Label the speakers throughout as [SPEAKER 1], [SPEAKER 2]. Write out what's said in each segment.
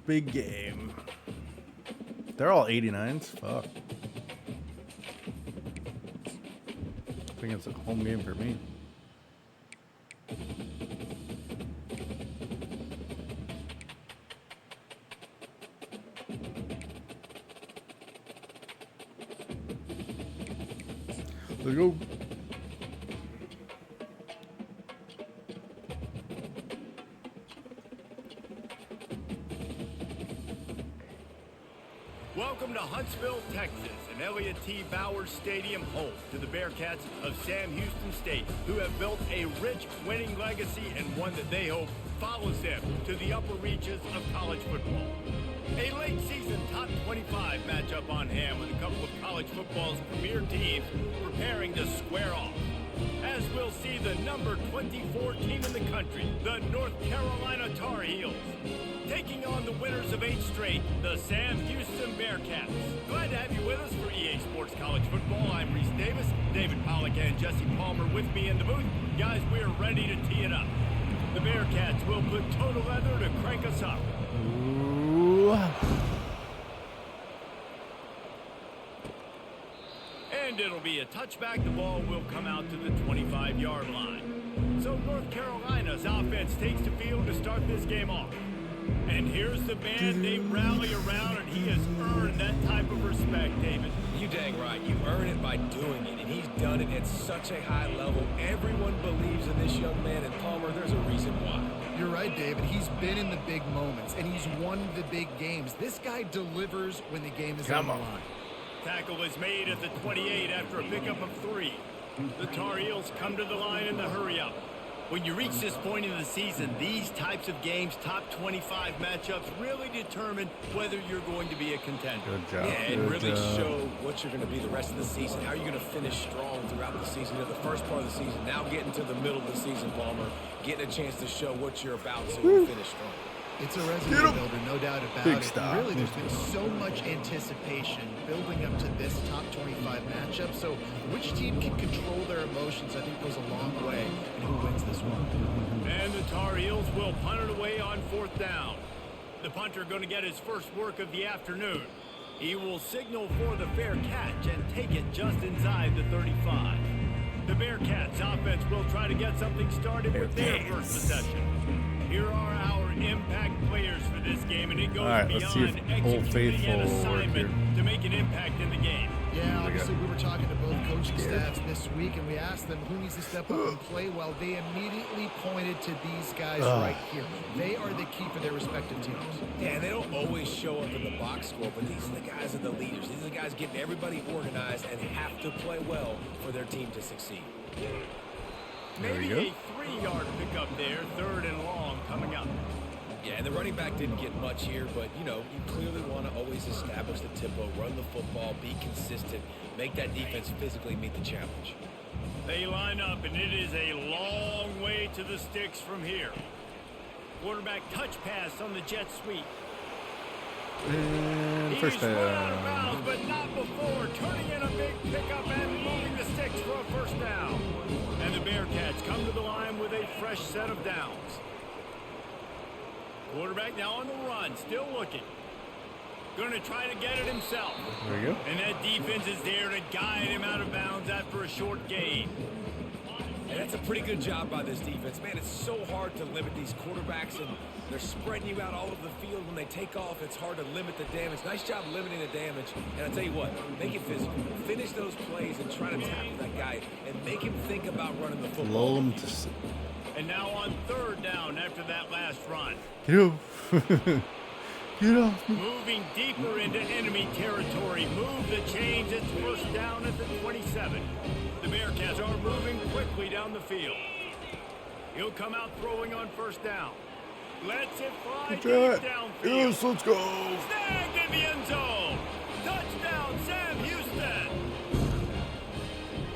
[SPEAKER 1] big game. They're all 89s. Fuck. I think it's a home game for me. Let's go.
[SPEAKER 2] Welcome to Huntsville, Texas, and Elliott T. Bowers Stadium, home to the Bearcats of Sam Houston State, who have built a rich winning legacy and one that they hope follows them to the upper reaches of college football. A late season top 25 matchup on hand with a couple of college football's premier teams preparing to square off. As we'll see the number 24 team in the country, the North Carolina Tar Heels, taking on the winners of 8 straight, the Sam Houston Bearcats. Glad to have you with us for EA Sports College Football. I'm Reese Davis, David Pollack and Jesse Palmer with me in the booth. Guys, we're ready to tee it up. The Bearcats will put total leather to crank us up.
[SPEAKER 1] Ooh.
[SPEAKER 2] And it'll be a touchback. The ball will come out to the 25-yard line. So North Carolina's offense takes the field to start this game off. And here's the man they rally around, and he has earned that type of respect, David.
[SPEAKER 3] You dang right. You earn it by doing it, and he's done it at such a high level. Everyone believes in this young man, and Palmer, there's a reason why.
[SPEAKER 4] You're right, David. He's been in the big moments, and he's won the big games. This guy delivers when the game is on the line.
[SPEAKER 2] Tackle is made at the 28 after a pickup of 3. The Tar Heels come to the line in the hurry-up. When you reach this point in the season, these types of games, top 25 matchups, really determine whether you're going to be a contender.
[SPEAKER 1] Good job.
[SPEAKER 3] Yeah, and really show what you're going to be the rest of the season. How are you going to finish strong throughout the season? You know, the first part of the season, now getting to the middle of the season, Palmer, getting a chance to show what you're about so you finish strong.
[SPEAKER 4] It's a resume builder, no doubt about it.
[SPEAKER 1] Stop.
[SPEAKER 4] And really, there's been so much anticipation building up to this top 25 matchup. So which team can control their emotions, I think, goes a long way in who wins this one.
[SPEAKER 2] And the Tar Heels will punt it away on 4th down. The punter going to get his first work of the afternoon. He will signal for the fair catch and take it just inside the 35. The Bearcats offense will try to get something started with their first possession. Here are our impact players for this game, and it goes beyond executing an assignment to make an impact in the game.
[SPEAKER 4] Yeah, obviously we were talking to both coaching staffs this week, and we asked them who needs to step up and play well. They immediately pointed to these guys right here. They are the key for their respective teams.
[SPEAKER 3] Yeah, they don't always show up in the box score, but these are the guys that are the leaders. These are the guys getting everybody organized and have to play well for their team to succeed.
[SPEAKER 2] Maybe a 3-yard pickup there, 3rd and long coming up.
[SPEAKER 3] Yeah, and the running back didn't get much here, but, you know, you clearly want to always establish the tempo, run the football, be consistent, make that defense physically meet the challenge.
[SPEAKER 2] They line up, and it is a long way to the sticks from here. Quarterback touch pass on the jet sweep.
[SPEAKER 1] And
[SPEAKER 2] He's
[SPEAKER 1] first
[SPEAKER 2] run out of
[SPEAKER 1] down.
[SPEAKER 2] bounds, but not before turning in a big pickup and moving the sticks for a first down. And the Bearcats come to the line with a fresh set of downs. Quarterback now on the run, still looking. Going to try to get it himself.
[SPEAKER 1] There you go.
[SPEAKER 2] And that defense is there to guide him out of bounds after a short gain.
[SPEAKER 3] And that's a pretty good job by this defense. Man, it's so hard to limit these quarterbacks, and they're spreading you out all over the field. When they take off, it's hard to limit the damage. Nice job limiting the damage. And I'll tell you what, make it physical. Finish those plays and try to tackle that guy and make him think about running the football.
[SPEAKER 1] Lull him to sit.
[SPEAKER 2] And now on 3rd down after that last run.
[SPEAKER 1] Get off. Get off.
[SPEAKER 2] Moving deeper into enemy territory. Move the chains. It's first down at the 27. The Bearcats are moving quickly down the field. He'll come out throwing on 1st down. Lets it fly deep downfield.
[SPEAKER 1] Yes, let's go.
[SPEAKER 2] Snagged in the end zone. Touchdown, Sam Houston.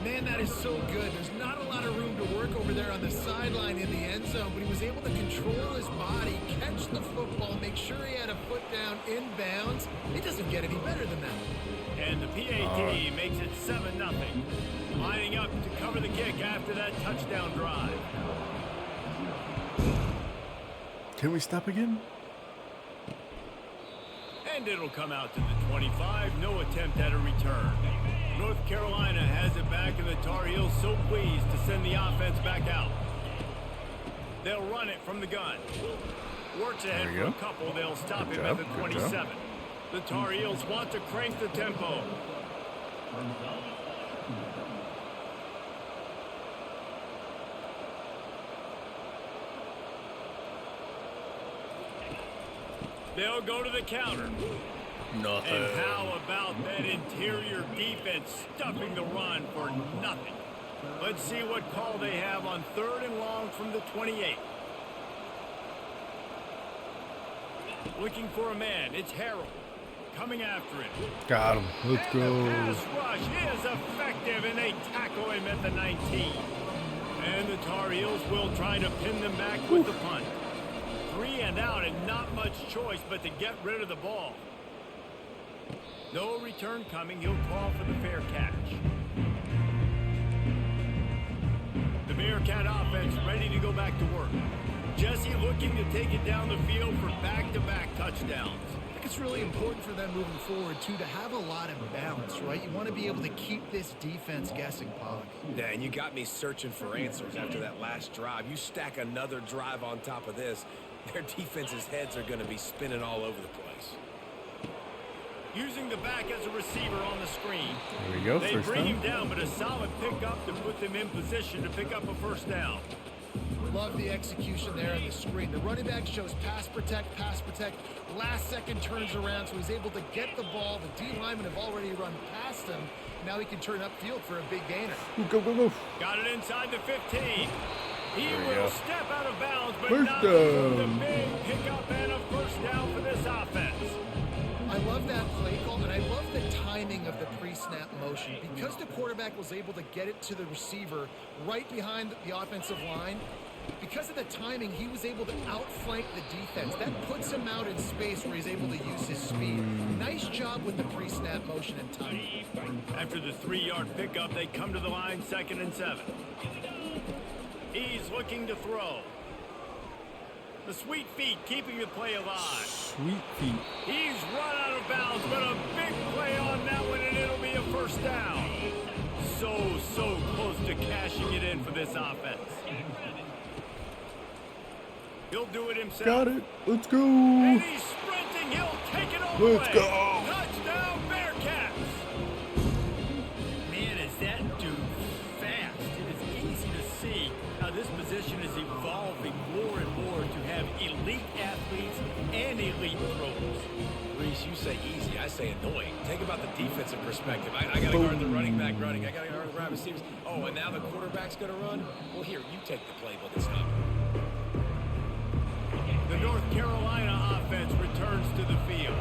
[SPEAKER 4] Man, that is so good. There's not a lot of room to work over there on the sideline in the end zone, but he was able to control his body, catch the football, make sure he had a foot down inbounds. It doesn't get any better than that.
[SPEAKER 2] And the PAT makes it 7-0. Lining up to cover the kick after that touchdown drive.
[SPEAKER 1] Can we stop again?
[SPEAKER 2] And it'll come out to the 25. No attempt at a return. North Carolina has it back, and the Tar Heels so pleased to send the offense back out. They'll run it from the gun. Works ahead for a couple. They'll stop him at the 27. The Tar Heels want to crank the tempo. They'll go to the counter.
[SPEAKER 1] Nothing.
[SPEAKER 2] And how about that interior defense stuffing the run for nothing? Let's see what call they have on 3rd and long from the 28. Looking for a man. It's Harrell. Coming after it.
[SPEAKER 1] Got him. Let's
[SPEAKER 2] And
[SPEAKER 1] go.
[SPEAKER 2] the pass rush is effective, and they tackle him at the 19. And the Tar Heels will try to pin them back with the punt. 3 and out, and not much choice but to get rid of the ball. No return coming. He'll call for the fair catch. The Bearcat offense ready to go back to work. Jesse looking to take it down the field for back-to-back touchdowns.
[SPEAKER 4] I think it's really important for them moving forward, too, to have a lot of balance, right? You want to be able to keep this defense guessing, Pollock.
[SPEAKER 3] Yeah, and you got me searching for answers after that last drive. You stack another drive on top of this, their defense's heads are going to be spinning all over the place.
[SPEAKER 2] Using the back as a receiver on the screen.
[SPEAKER 1] There we go.
[SPEAKER 2] They
[SPEAKER 1] First
[SPEAKER 2] bring
[SPEAKER 1] down.
[SPEAKER 2] him down, but a solid pickup to put them in position to pick up a first down.
[SPEAKER 4] Love the execution there on the screen. The running back shows pass protect. Last second turns around, so he's able to get the ball. The D linemen have already run past him. Now he can turn upfield for a big gainer.
[SPEAKER 1] Go.
[SPEAKER 2] Got it inside the 15. He
[SPEAKER 1] There we
[SPEAKER 2] will
[SPEAKER 1] go.
[SPEAKER 2] step out of bounds, but
[SPEAKER 1] First
[SPEAKER 2] not before the
[SPEAKER 1] down.
[SPEAKER 2] big pickup and a first down for this offense.
[SPEAKER 4] I love that play call, and I love the timing of the pre-snap motion. Because the quarterback was able to get it to the receiver right behind the offensive line, because of the timing, he was able to outflank the defense. That puts him out in space where he's able to use his speed. Nice job with the pre-snap motion and timing.
[SPEAKER 2] After the 3-yard pickup, they come to the line 2nd and 7. He's looking to throw. The sweet feet keeping the play alive.
[SPEAKER 1] Sweet feet.
[SPEAKER 2] He's run out of bounds, but a big play on that one, and it'll be a first down. So close to cashing it in for this offense. He'll do it himself.
[SPEAKER 1] Got it. Let's go.
[SPEAKER 2] And he's sprinting. He'll take it all the way.
[SPEAKER 1] Let's go.
[SPEAKER 2] Touchdown, Bearcats. Man, is that dude fast. It is easy to see how this position is evolving more and more to have elite athletes and elite throwers.
[SPEAKER 3] Reese, you say easy, I say annoying. Think about the defensive perspective. I got to guard the running back running. I got to guard the wide receivers. Oh, and now the quarterback's going to run? Well, here, you take the playbook and stop it.
[SPEAKER 2] The North Carolina offense returns to the field.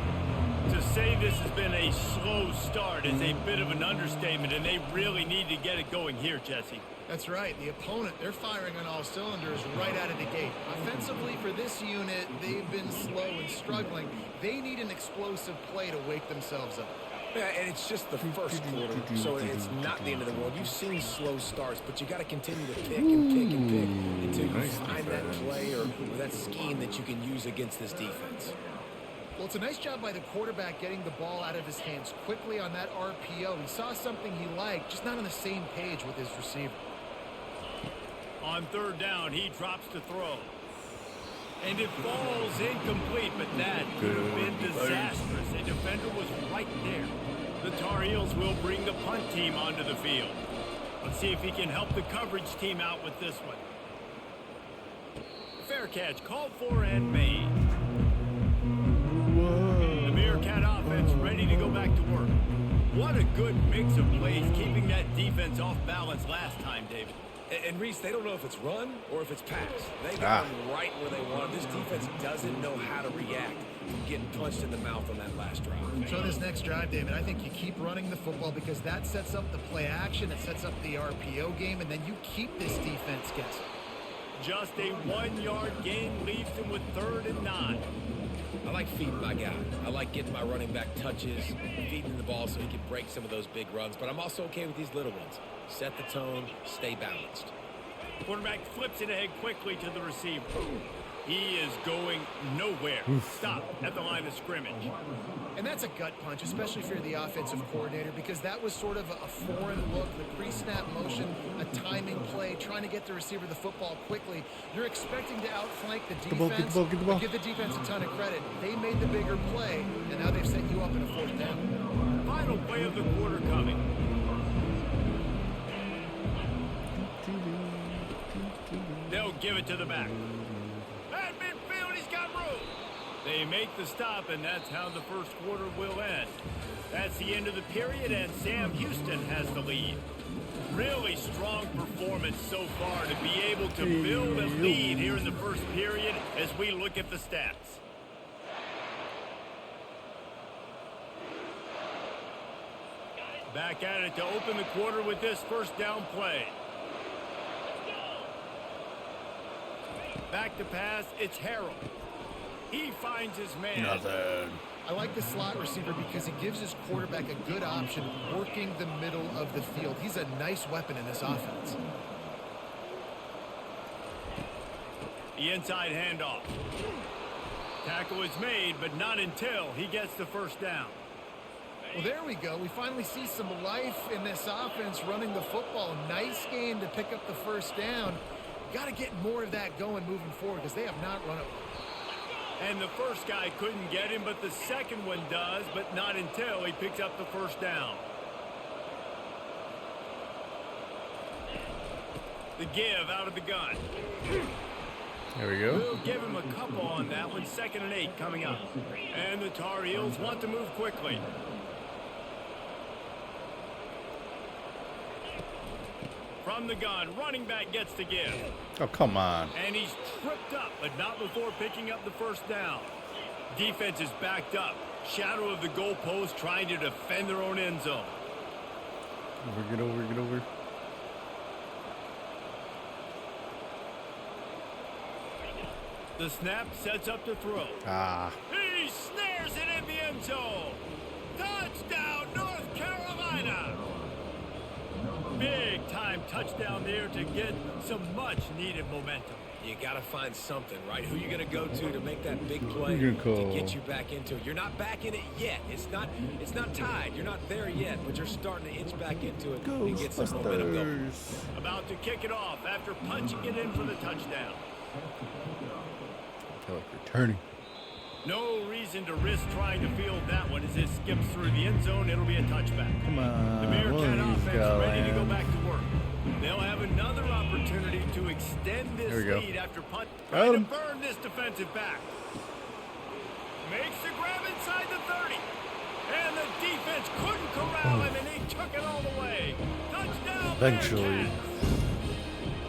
[SPEAKER 2] To say this has been a slow start is a bit of an understatement, and they really need to get it going here, Jesse.
[SPEAKER 4] That's right. The opponent, they're firing on all cylinders right out of the gate. Offensively, for this unit, they've been slow and struggling. They need an explosive play to wake themselves up.
[SPEAKER 3] Yeah, and it's just the first quarter, so it's not the end of the world. You've seen slow starts, but you got to continue to pick until you find that play or that scheme that you can use against this defense.
[SPEAKER 4] Well, it's a nice job by the quarterback getting the ball out of his hands quickly on that RPO. He saw something he liked, just not on the same page with his receiver.
[SPEAKER 2] On 3rd down, he drops to throw. And it falls incomplete, but that could have been disastrous. A defender was right there. The Tar Heels will bring the punt team onto the field. Let's see if he can help the coverage team out with this one. Fair catch called for and made. The Bearcat offense ready to go back to work. What a good mix of plays, keeping that defense off balance last time, David.
[SPEAKER 3] And Reese, they don't know if it's run or if it's pass. They got them right where they want. This defense doesn't know how to react to getting punched in the mouth on that last drive.
[SPEAKER 4] So this next drive, David, I think you keep running the football because that sets up the play action, it sets up the RPO game, and then you keep this defense guessing.
[SPEAKER 2] Just a 1-yard gain leaves him with 3rd and 9.
[SPEAKER 3] I like feeding my guy. I like getting my running back touches, feeding the ball so he can break some of those big runs. But I'm also okay with these little ones. Set the tone, stay balanced.
[SPEAKER 2] Quarterback flips it ahead quickly to the receiver. He is going nowhere. Stop at the line of scrimmage.
[SPEAKER 4] And that's a gut punch, especially if you're the offensive coordinator, because that was sort of a foreign look, the pre-snap motion, a timing play, trying to get the receiver the football quickly. You're expecting to outflank the defense,
[SPEAKER 1] get the ball.
[SPEAKER 4] give the defense a ton of credit. They made the bigger play, and now they've set you up in a 4th down.
[SPEAKER 2] Final play of the quarter coming. They'll give it to the back. At midfield, he's got room. They make the stop, and that's how the first quarter will end. That's the end of the period, and Sam Houston has the lead. Really strong performance so far to be able to build a lead here in the first period as we look at the stats. Back at it to open the quarter with this first down play. Back to pass, it's Harrell. He finds his man.
[SPEAKER 1] Nothing.
[SPEAKER 4] I like the slot receiver because he gives his quarterback a good option working the middle of the field. He's a nice weapon in this offense.
[SPEAKER 2] The inside handoff. Tackle is made, but not until he gets the first down.
[SPEAKER 4] Well, there we go. We finally see some life in this offense running the football. Nice game to pick up the first down. Got to get more of that going moving forward because they have not run it.
[SPEAKER 2] And the first guy couldn't get him, but the second one does, but not until he picks up the first down. The give out of the gun.
[SPEAKER 1] There we go.
[SPEAKER 2] We'll give him a couple on that one. 2nd and 8 coming up. And the Tar Heels want to move quickly. From the gun, running back gets the give.
[SPEAKER 1] Oh, come on.
[SPEAKER 2] And he's tripped up, but not before picking up the first down. Defense is backed up. Shadow of the goalpost trying to defend their own end zone.
[SPEAKER 1] Get over.
[SPEAKER 2] The snap sets up to throw. He snares it in the end zone. Touchdown, North Carolina. Big time touchdown there to get some much needed momentum.
[SPEAKER 3] You got to find something, right? Who you going to go to make that big play
[SPEAKER 1] You're gonna
[SPEAKER 3] to
[SPEAKER 1] call.
[SPEAKER 3] get you back into it? You're not back in it yet. It's not tied. You're not there yet, but you're starting to inch back into it and get some momentum going.
[SPEAKER 1] Ghostbusters.
[SPEAKER 2] About to kick it off after punching it in for the touchdown.
[SPEAKER 1] I feel like you're turning.
[SPEAKER 2] No reason to risk trying to field that one as it skips through the end zone. It'll be a touchback.
[SPEAKER 1] Come on.
[SPEAKER 2] The Bearcat
[SPEAKER 1] one of these
[SPEAKER 2] offense ready to go
[SPEAKER 1] guys.
[SPEAKER 2] back to work. They'll have another opportunity to extend this
[SPEAKER 1] There we go.
[SPEAKER 2] lead after punt.
[SPEAKER 1] Got
[SPEAKER 2] Trying to
[SPEAKER 1] him.
[SPEAKER 2] burn this defensive back. Makes the grab inside the 30. And the defense couldn't corral him, and he took it all the way. Touchdown,
[SPEAKER 1] Eventually.
[SPEAKER 2] Bearcats.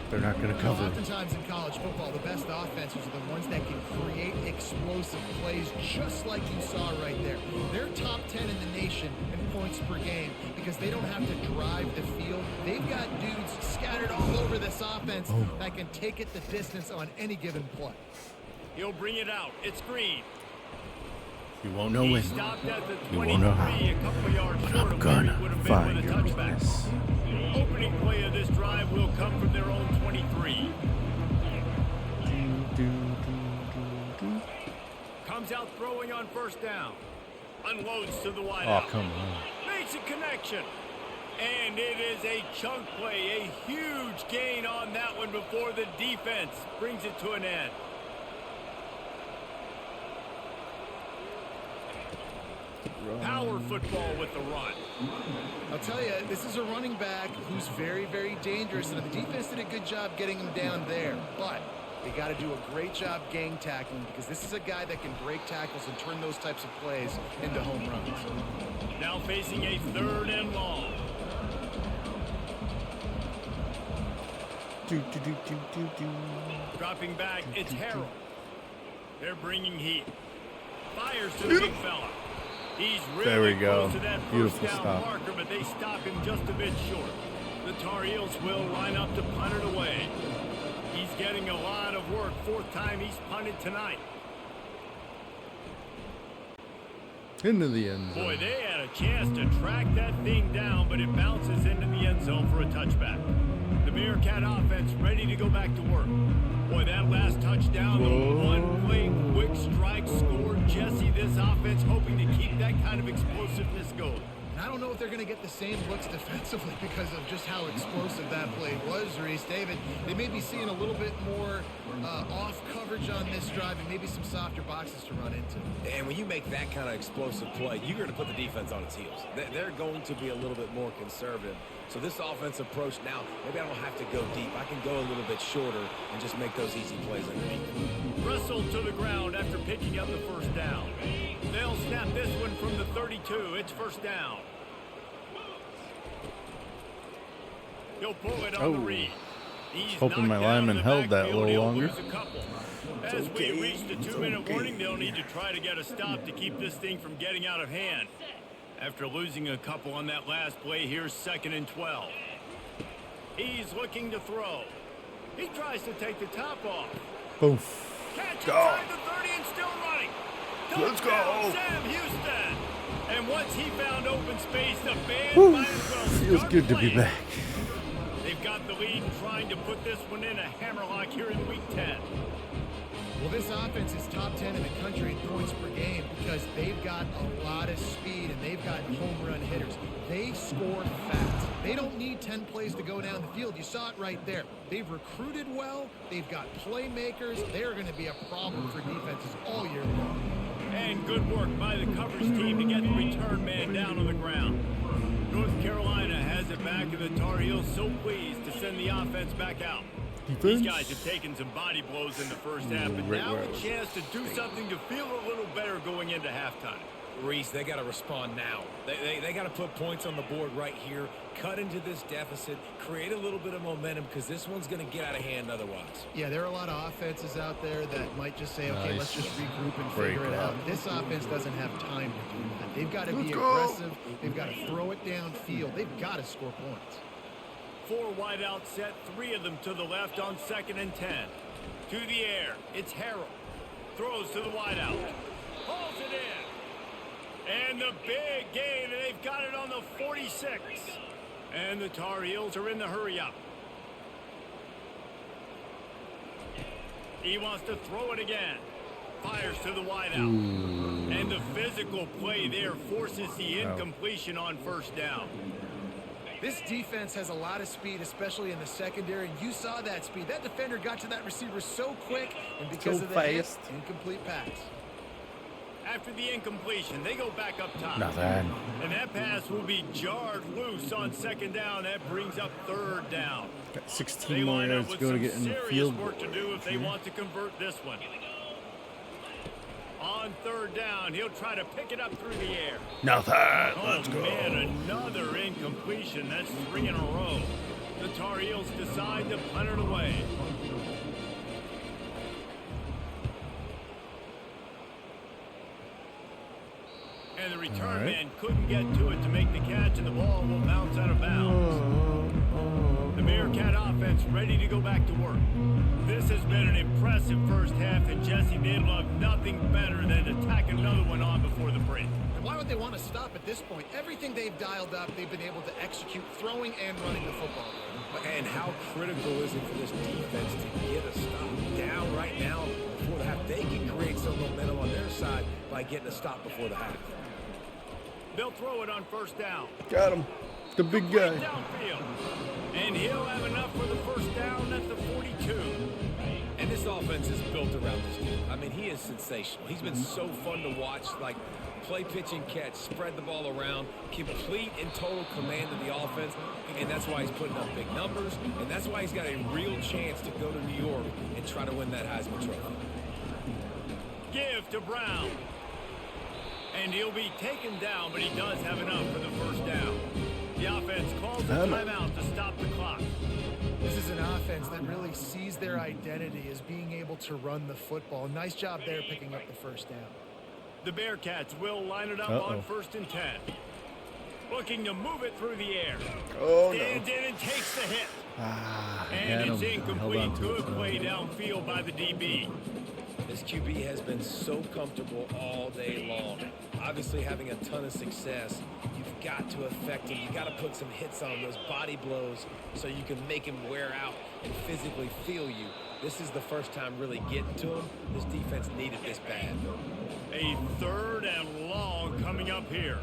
[SPEAKER 1] They're not going to cover.
[SPEAKER 4] Oftentimes in college football, the best offenses are the ones that can create explosive plays just like you saw right there. They're top 10 in the nation in points per game because they don't have to drive the field. They've got dudes scattered all over this offense that can take it the distance on any given play.
[SPEAKER 2] He'll bring it out. It's Green.
[SPEAKER 1] You won't know
[SPEAKER 2] He
[SPEAKER 1] when.
[SPEAKER 2] stopped at the
[SPEAKER 1] You
[SPEAKER 2] 23,
[SPEAKER 1] won't know how.
[SPEAKER 2] a couple of yards
[SPEAKER 1] But
[SPEAKER 2] short
[SPEAKER 1] I'm
[SPEAKER 2] of where he
[SPEAKER 1] gonna
[SPEAKER 2] would have been
[SPEAKER 1] find
[SPEAKER 2] with a
[SPEAKER 1] your
[SPEAKER 2] touchback.
[SPEAKER 1] weakness.
[SPEAKER 2] Opening play of this drive will come from their own 23. Comes out throwing on first down. Unloads to the wide
[SPEAKER 1] Oh,
[SPEAKER 2] out.
[SPEAKER 1] come on.
[SPEAKER 2] Makes a connection. And it is a chunk play, a huge gain on that one before the defense brings it to an end. Power football with the run.
[SPEAKER 4] I'll tell you, this is a running back who's very, very dangerous, and the defense did a good job getting him down there. But they got to do a great job gang tackling because this is a guy that can break tackles and turn those types of plays into home runs.
[SPEAKER 2] Now facing a 3rd and long. Dropping back, it's Harrell. They're bringing heat. Fires to the big fella. He's really
[SPEAKER 1] There we go.
[SPEAKER 2] close to that
[SPEAKER 1] Beautiful
[SPEAKER 2] first down
[SPEAKER 1] stop.
[SPEAKER 2] marker, but they stop him just a bit short. The Tar Heels will line up to punt it away. He's getting a lot of work. 4th time he's punted tonight.
[SPEAKER 1] Into the end zone.
[SPEAKER 2] Boy, they had a chance to track that thing down, but it bounces into the end zone for a touchback. The Bearcat offense ready to go back to work. Boy, that last touchdown, the one play, quick strike score. Jesse, this offense hoping to keep that kind of explosiveness going.
[SPEAKER 4] And I don't know if they're going to get the same looks defensively because of just how explosive that play was, Reese. David, they may be seeing a little bit more off coverage on this drive and maybe some softer boxes to run into.
[SPEAKER 3] And when you make that kind of explosive play, you're going to put the defense on its heels. They're going to be a little bit more conservative. So this offense approach now, maybe I don't have to go deep. I can go a little bit shorter and just make those easy plays underneath.
[SPEAKER 2] Wrestled to the ground after picking up the first down. They'll snap this one from the 32. It's first down. He'll pull it on the read. He's
[SPEAKER 1] hoping my
[SPEAKER 2] knocked down
[SPEAKER 1] lineman
[SPEAKER 2] in the
[SPEAKER 1] held that a
[SPEAKER 2] backfield.
[SPEAKER 1] little
[SPEAKER 2] He'll
[SPEAKER 1] longer.
[SPEAKER 2] lose a couple. As we reach the 2-minute warning, they'll need to try to get a stop to keep this thing from getting out of hand. After losing a couple on that last play, here's 2nd and 12. He's looking to throw. He tries to take the top off.
[SPEAKER 1] Boof.
[SPEAKER 2] Catch
[SPEAKER 1] Go.
[SPEAKER 2] inside the 30 and still running.
[SPEAKER 1] Let's go.
[SPEAKER 2] Touchdown, Sam Houston. And once he found open space, the band
[SPEAKER 1] Whew.
[SPEAKER 2] might as well
[SPEAKER 1] Feels
[SPEAKER 2] start
[SPEAKER 1] good to be
[SPEAKER 2] playing.
[SPEAKER 1] back.
[SPEAKER 2] They've got the lead and trying to put this one in a hammerlock here in week 10.
[SPEAKER 4] Well, this offense is top 10 in the country in points per game because they've got a lot of speed and they've got home run hitters. They score fast. They don't need 10 plays to go down the field. You saw it right there. They've recruited well. They've got playmakers. They're going to be a problem for defenses all year long.
[SPEAKER 2] And good work by the coverage team to get the return man down on the ground. North Carolina has it back, and the Tar Heels so pleased to send the offense back out. These guys have taken some body blows in the first half, but now a chance to do something to feel a little better going into halftime.
[SPEAKER 3] Reese, they got to respond now. They got to put points on the board right here, cut into this deficit, create a little bit of momentum because this one's going to get out of hand otherwise.
[SPEAKER 4] Yeah, there are a lot of offenses out there that might just say, okay,
[SPEAKER 1] Nice.
[SPEAKER 4] let's just regroup and
[SPEAKER 1] Break
[SPEAKER 4] figure it
[SPEAKER 1] up.
[SPEAKER 4] out. This offense doesn't have time to do that. They've got to be aggressive. They've got to throw it downfield. They've got to score points.
[SPEAKER 2] 4 wide out set, 3 of them to the left on 2nd and 10. To the air, it's Harrell. Throws to the wide out. Hauls it in. And the big gain, and they've got it on the 46. And the Tar Heels are in the hurry up. He wants to throw it again. Fires to the wide out. And the physical play there forces the incompletion on first down.
[SPEAKER 4] This defense has a lot of speed, especially in the secondary, and you saw that speed. That defender got to that receiver so quick, and because
[SPEAKER 1] So
[SPEAKER 4] of the hit,
[SPEAKER 1] fast.
[SPEAKER 4] incomplete pass.
[SPEAKER 2] After the incompletion, they go back up top.
[SPEAKER 1] Nothing.
[SPEAKER 2] And that pass will be jarred loose on 2nd down. That brings up 3rd down.
[SPEAKER 1] Got
[SPEAKER 2] They
[SPEAKER 1] 16 more
[SPEAKER 2] line up
[SPEAKER 1] yards to
[SPEAKER 2] with
[SPEAKER 1] go to
[SPEAKER 2] some
[SPEAKER 1] get in the
[SPEAKER 2] serious
[SPEAKER 1] field.
[SPEAKER 2] work to do if they want to convert this one. On 3rd down, he'll try to pick it up through the air.
[SPEAKER 1] Nothing.
[SPEAKER 2] Oh,
[SPEAKER 1] Let's go.
[SPEAKER 2] man, another incompletion. That's 3 in a row. The Tar Heels decide to punt it away. And the return man couldn't get to it to make the catch, and the ball will bounce out of bounds. The Bearcat offense ready to go back to work. This has been an impressive first half, and Jesse, they'd love nothing better than to tack another one on before the break.
[SPEAKER 4] And why would they want to stop at this point? Everything they've dialed up, they've been able to execute, throwing and running the football.
[SPEAKER 3] And how critical is it for this defense to get a stop down right now before the half? They can create some momentum on their side by getting a stop before the half.
[SPEAKER 2] They'll throw it on 1st down.
[SPEAKER 1] Got him. The big guy.
[SPEAKER 2] Downfield. And he'll have enough for the 1st down at the 42.
[SPEAKER 3] And this offense is built around this dude. I mean, he is sensational. He's been so fun to watch, like play, pitch, and catch, spread the ball around, complete and total command of the offense. And that's why he's putting up big numbers. And that's why he's got a real chance to go to New York and try to win that Heisman Trophy.
[SPEAKER 2] Give to Brown. And he'll be taken down, but he does have enough for the 1st down. The offense calls a timeout to stop the clock.
[SPEAKER 4] This is an offense that really sees their identity as being able to run the football. Nice job there picking up the 1st down.
[SPEAKER 2] The Bearcats will line it up on 1st and 10. Looking to move it through the air. Stands in and takes the hit. And it's incomplete. Good play downfield by the DB.
[SPEAKER 3] This QB has been so comfortable all day long. Obviously having a ton of success. You've got to affect him. You've got to put some hits on those body blows so you can make him wear out and physically feel you. This is the first time really getting to him. This defense needed this bad.
[SPEAKER 2] A 3rd and long coming up here.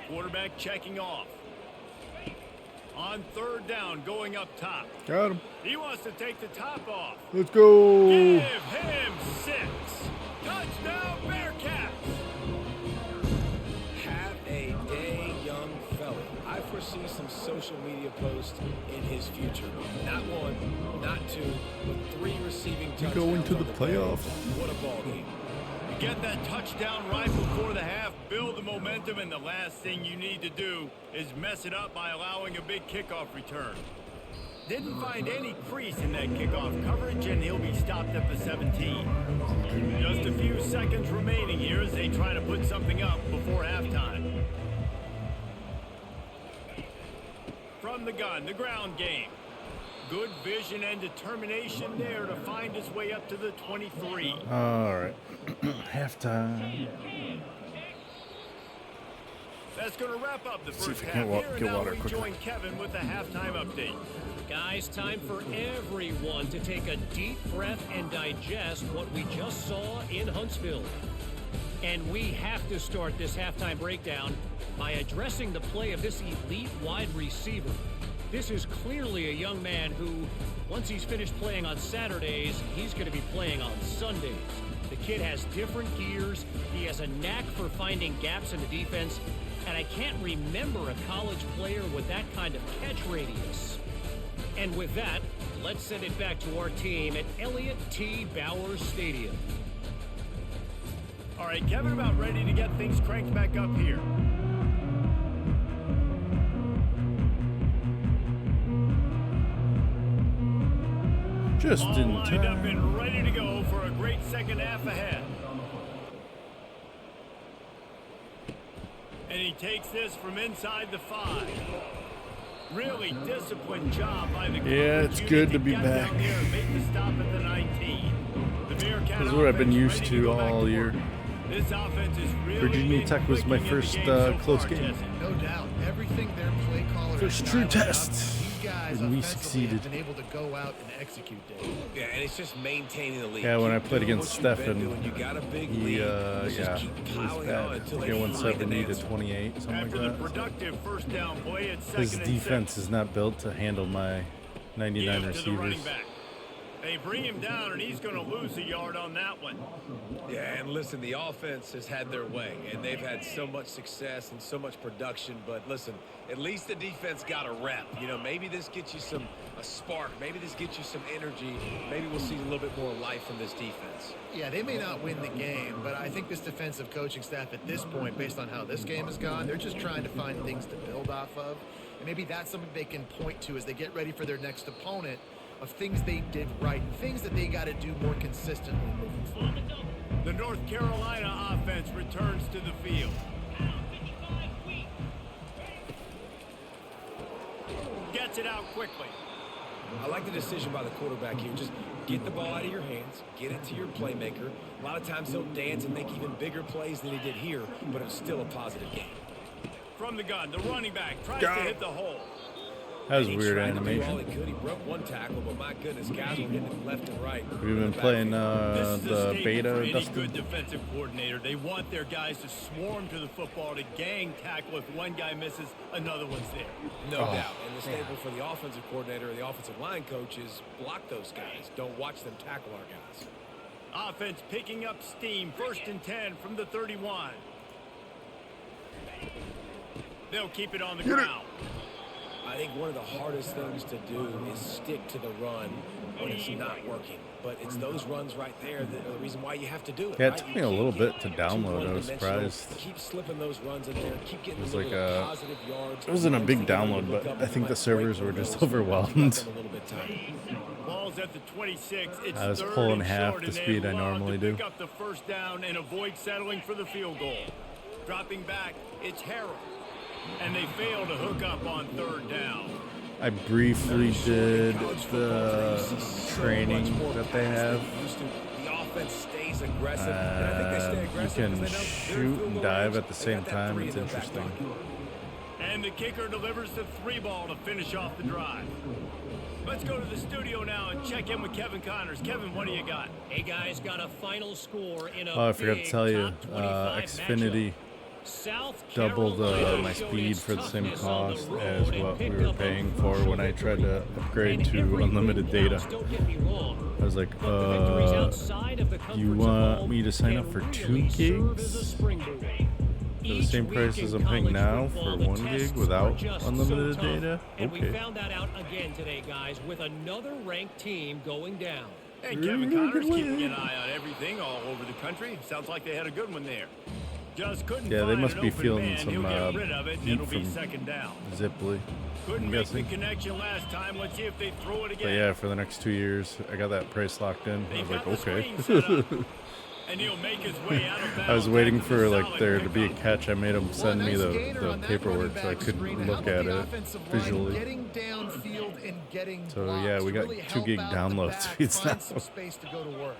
[SPEAKER 2] Quarterback checking off. On 3rd down, going up top.
[SPEAKER 1] Got him.
[SPEAKER 2] He wants to take the top off.
[SPEAKER 1] Let's go.
[SPEAKER 2] Give him 6. Touchdown, Bearcats.
[SPEAKER 3] Have a day, young fella. I foresee some social media posts in his future. Not 1, not 2, but 3 receiving touchdowns.
[SPEAKER 1] Going to the
[SPEAKER 3] on day.
[SPEAKER 1] playoffs.
[SPEAKER 3] What a ball game.
[SPEAKER 2] You get that touchdown right before the half, build the momentum, and the last thing you need to do is mess it up by allowing a big kickoff return. Didn't find any crease in that kickoff coverage, and he'll be stopped at the 17. Just a few seconds remaining here as they try to put something up before halftime. From the gun, the ground game. Good vision and determination there to find his way up to the 23.
[SPEAKER 1] All right. Halftime.
[SPEAKER 2] That's going to wrap up the
[SPEAKER 1] See if
[SPEAKER 2] first
[SPEAKER 1] we
[SPEAKER 2] half
[SPEAKER 1] can
[SPEAKER 2] here, and
[SPEAKER 1] get
[SPEAKER 2] now
[SPEAKER 1] water
[SPEAKER 2] we
[SPEAKER 1] quickly.
[SPEAKER 2] join Kevin with the halftime update.
[SPEAKER 5] Guys, time for everyone to take a deep breath and digest what we just saw in Huntsville. And we have to start this halftime breakdown by addressing the play of this elite wide receiver. This is clearly a young man who, once he's finished playing on Saturdays, he's going to be playing on Sundays. The kid has different gears. He has a knack for finding gaps in the defense. And I can't remember a college player with that kind of catch radius. And with that, let's send it back to our team at Elliott T. Bowers Stadium.
[SPEAKER 2] All right, Kevin, about ready to get things cranked back up here.
[SPEAKER 1] Just
[SPEAKER 2] All
[SPEAKER 1] in
[SPEAKER 2] lined up
[SPEAKER 1] time.
[SPEAKER 2] and ready to go for a great second half ahead. And he takes this from inside the 5. Really disciplined job by the
[SPEAKER 1] Yeah,
[SPEAKER 2] coverage
[SPEAKER 1] it's
[SPEAKER 2] unit
[SPEAKER 1] good to be
[SPEAKER 2] get
[SPEAKER 1] back.
[SPEAKER 2] down there and make the stop at the 19. The Bearcat
[SPEAKER 1] This is what I've been
[SPEAKER 2] offense
[SPEAKER 1] used
[SPEAKER 2] ready
[SPEAKER 1] to
[SPEAKER 2] go back
[SPEAKER 1] all
[SPEAKER 2] to
[SPEAKER 1] year.
[SPEAKER 2] work. This offense is really
[SPEAKER 1] Virginia
[SPEAKER 2] been
[SPEAKER 1] Tech was my
[SPEAKER 2] clicking in the
[SPEAKER 1] first,
[SPEAKER 2] game so
[SPEAKER 1] close
[SPEAKER 2] far,
[SPEAKER 1] game.
[SPEAKER 2] Jesse.
[SPEAKER 4] No doubt. Everything their play caller
[SPEAKER 1] First
[SPEAKER 4] is
[SPEAKER 1] true
[SPEAKER 4] dialing up,
[SPEAKER 1] test.
[SPEAKER 4] These guys
[SPEAKER 1] And we
[SPEAKER 4] offensively
[SPEAKER 1] succeeded.
[SPEAKER 4] have been able to go out and execute, Dave.
[SPEAKER 3] Yeah, and it's just maintaining the lead.
[SPEAKER 1] Yeah, when I
[SPEAKER 3] Keep
[SPEAKER 1] played
[SPEAKER 3] doing
[SPEAKER 1] against
[SPEAKER 3] what you've been
[SPEAKER 1] Stephen,
[SPEAKER 3] doing. You got a big
[SPEAKER 1] he,
[SPEAKER 3] lead. Let's just
[SPEAKER 1] yeah,
[SPEAKER 3] keep
[SPEAKER 1] he was
[SPEAKER 3] piling
[SPEAKER 1] bad.
[SPEAKER 3] on until
[SPEAKER 1] Like
[SPEAKER 3] they
[SPEAKER 1] I won
[SPEAKER 3] find an
[SPEAKER 1] 70 to
[SPEAKER 3] answer.
[SPEAKER 1] 28, something
[SPEAKER 2] After the
[SPEAKER 1] like that.
[SPEAKER 2] productive first down play, it's second
[SPEAKER 1] His
[SPEAKER 2] and
[SPEAKER 1] defense
[SPEAKER 2] 6.
[SPEAKER 1] is not built to handle my 99
[SPEAKER 2] Give to the running
[SPEAKER 1] receivers.
[SPEAKER 2] back. They bring him down, and he's going to lose a yard on that one.
[SPEAKER 3] Yeah, and listen, the offense has had their way, and they've had so much success and so much production. But listen, at least the defense got a rep. You know, maybe this gets you a spark. Maybe this gets you some energy. Maybe we'll see a little bit more life from this defense.
[SPEAKER 4] Yeah, they may not win the game, but I think this defensive coaching staff at this point, based on how this game has gone, they're just trying to find things to build off of. And maybe that's something they can point to as they get ready for their next opponent, of things they did right, things that they got to do more consistently moving forward.
[SPEAKER 2] The North Carolina offense returns to the field. Gets it out quickly.
[SPEAKER 3] I like the decision by the quarterback here. Just get the ball out of your hands, get it to your playmaker. A lot of times he'll dance and make even bigger plays than he did here, but it's still a positive game.
[SPEAKER 2] From the gun, the running back tries to hit the hole.
[SPEAKER 1] That was
[SPEAKER 3] He
[SPEAKER 1] weird
[SPEAKER 3] tried to do all he
[SPEAKER 1] animation.
[SPEAKER 3] could. He broke one tackle, but my goodness, guys were hitting him left and right.
[SPEAKER 1] We've been playing
[SPEAKER 2] This is a
[SPEAKER 1] the
[SPEAKER 2] statement for
[SPEAKER 1] beta,
[SPEAKER 2] any
[SPEAKER 1] Dustin.
[SPEAKER 2] good defensive coordinator. They want their guys to swarm to the football, to gang tackle. If one guy misses, another one's there.
[SPEAKER 3] No doubt. And the staple for the offensive coordinator or the offensive line coach is block those guys. Don't watch them tackle our guys.
[SPEAKER 2] Offense picking up steam. 1st and 10 from the 31. They'll keep it on the ground.
[SPEAKER 3] I think one of the hardest things to do is stick to the run when it's not working. But it's those runs right there that are the reason why you have to do it.
[SPEAKER 1] Yeah, it
[SPEAKER 3] right?
[SPEAKER 1] took
[SPEAKER 3] You
[SPEAKER 1] me a little
[SPEAKER 3] can't
[SPEAKER 1] bit
[SPEAKER 3] get
[SPEAKER 1] to
[SPEAKER 3] too
[SPEAKER 1] download. I was
[SPEAKER 3] one-dimensional.
[SPEAKER 1] surprised.
[SPEAKER 3] Keep slipping those runs in there. Keep getting
[SPEAKER 1] It was
[SPEAKER 3] the
[SPEAKER 1] like
[SPEAKER 3] little positive yards.
[SPEAKER 1] It wasn't a big
[SPEAKER 3] Next thing you
[SPEAKER 1] download,
[SPEAKER 3] look
[SPEAKER 1] but
[SPEAKER 3] up
[SPEAKER 1] I
[SPEAKER 3] and
[SPEAKER 1] think
[SPEAKER 3] you
[SPEAKER 1] the
[SPEAKER 3] might
[SPEAKER 1] servers
[SPEAKER 3] break
[SPEAKER 1] were just
[SPEAKER 3] those.
[SPEAKER 1] overwhelmed.
[SPEAKER 3] Keep them a little bit tight.
[SPEAKER 2] Ball's at the 26. It's
[SPEAKER 1] I was
[SPEAKER 2] 3rd
[SPEAKER 1] pulling
[SPEAKER 2] and
[SPEAKER 1] half
[SPEAKER 2] short,
[SPEAKER 1] the
[SPEAKER 2] and they
[SPEAKER 1] speed I
[SPEAKER 2] love
[SPEAKER 1] normally
[SPEAKER 2] to
[SPEAKER 1] do.
[SPEAKER 2] pick up the first down and avoid settling for the field goal. Dropping back, it's Harrell. And they fail to hook up on 3rd down.
[SPEAKER 1] I briefly did the training that they have.
[SPEAKER 3] The offense stays aggressive. And I think they stay
[SPEAKER 1] You
[SPEAKER 3] aggressive
[SPEAKER 1] can
[SPEAKER 3] because they know they're in
[SPEAKER 1] shoot
[SPEAKER 3] field
[SPEAKER 1] and
[SPEAKER 3] goal
[SPEAKER 1] dive
[SPEAKER 3] range.
[SPEAKER 1] at the
[SPEAKER 3] They
[SPEAKER 1] same
[SPEAKER 3] got that
[SPEAKER 1] time.
[SPEAKER 3] three
[SPEAKER 1] It's
[SPEAKER 3] in their back
[SPEAKER 1] interesting.
[SPEAKER 3] pocket.
[SPEAKER 2] And the kicker delivers the 3-ball to finish off the drive. Let's go to the studio now and check in with Kevin Connors. Kevin, what do you got?
[SPEAKER 5] Hey, guys, got a final score in a
[SPEAKER 1] Oh, I forgot to tell you, Xfinity doubled my speed for the same cost as what we were paying for when I tried to upgrade to unlimited data. I was like, you want me to sign up for 2 gigs? For the same price as I'm paying now for 1 gig without unlimited data?
[SPEAKER 5] And we found that out again today, guys, with another ranked team going down.
[SPEAKER 2] Hey, Kevin Connors keeping an eye on everything all over the country. Sounds like they had a good one there. Just couldn't
[SPEAKER 1] Yeah, they
[SPEAKER 2] find
[SPEAKER 1] must
[SPEAKER 2] an
[SPEAKER 1] be
[SPEAKER 2] open
[SPEAKER 1] feeling
[SPEAKER 2] man.
[SPEAKER 1] some
[SPEAKER 2] He'll get rid of it, and
[SPEAKER 1] heat
[SPEAKER 2] it'll be
[SPEAKER 1] from
[SPEAKER 2] second down.
[SPEAKER 1] Ziply.
[SPEAKER 2] Couldn't
[SPEAKER 1] I'm
[SPEAKER 2] make the
[SPEAKER 1] guessing.
[SPEAKER 2] connection last time. Let's see if they throw it again.
[SPEAKER 1] But yeah, for the next 2 years, I got that price locked in. I was like, okay.
[SPEAKER 2] And he'll make his way out of
[SPEAKER 1] I was
[SPEAKER 2] bounds
[SPEAKER 1] waiting
[SPEAKER 2] after
[SPEAKER 1] for
[SPEAKER 2] the
[SPEAKER 1] like
[SPEAKER 2] solid
[SPEAKER 1] there to be a
[SPEAKER 2] pickup.
[SPEAKER 1] catch. I made them send me
[SPEAKER 4] Well, nice gainer
[SPEAKER 1] the
[SPEAKER 4] on that
[SPEAKER 1] paperwork
[SPEAKER 4] running
[SPEAKER 1] so I
[SPEAKER 4] back
[SPEAKER 1] could
[SPEAKER 4] screen. And
[SPEAKER 1] look
[SPEAKER 4] how about
[SPEAKER 1] at
[SPEAKER 4] the
[SPEAKER 1] it
[SPEAKER 4] offensive line
[SPEAKER 1] visually.
[SPEAKER 4] Getting downfield and getting
[SPEAKER 1] So
[SPEAKER 4] blocks
[SPEAKER 1] yeah, we
[SPEAKER 4] to
[SPEAKER 1] got
[SPEAKER 4] really
[SPEAKER 1] 2
[SPEAKER 4] help
[SPEAKER 1] gig
[SPEAKER 4] out the
[SPEAKER 1] download
[SPEAKER 4] back,
[SPEAKER 1] speeds
[SPEAKER 4] find
[SPEAKER 1] now.
[SPEAKER 4] some space to go to work.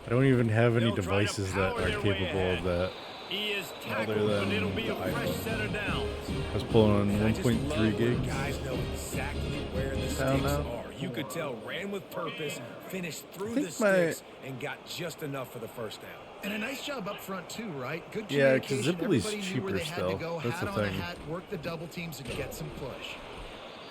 [SPEAKER 1] I don't even have any
[SPEAKER 2] They'll try to
[SPEAKER 1] devices that
[SPEAKER 2] power
[SPEAKER 1] are
[SPEAKER 2] their way
[SPEAKER 1] capable
[SPEAKER 2] ahead.
[SPEAKER 1] of that.
[SPEAKER 2] He is
[SPEAKER 1] Other
[SPEAKER 2] tackled, but
[SPEAKER 1] than
[SPEAKER 2] it'll be a
[SPEAKER 1] the
[SPEAKER 2] fresh
[SPEAKER 1] iPhone.
[SPEAKER 2] set of downs.
[SPEAKER 1] I was pulling on
[SPEAKER 3] And I just
[SPEAKER 1] 1.3
[SPEAKER 3] love when
[SPEAKER 1] gigs.
[SPEAKER 3] guys know exactly where the
[SPEAKER 1] Down
[SPEAKER 3] sticks
[SPEAKER 1] now.
[SPEAKER 3] are. You could tell ran with purpose, finished through
[SPEAKER 1] think
[SPEAKER 3] the sticks, and got just enough for the first down.
[SPEAKER 4] And a nice job up front too, right? Good
[SPEAKER 1] Yeah, 'cause
[SPEAKER 4] communication.
[SPEAKER 1] Zipley's
[SPEAKER 4] Everybody knew
[SPEAKER 1] cheaper
[SPEAKER 4] where they had
[SPEAKER 1] still.
[SPEAKER 4] to go.
[SPEAKER 1] That's
[SPEAKER 4] Hat
[SPEAKER 1] the
[SPEAKER 4] on the
[SPEAKER 1] thing.
[SPEAKER 4] hat, work the double teams and get some push.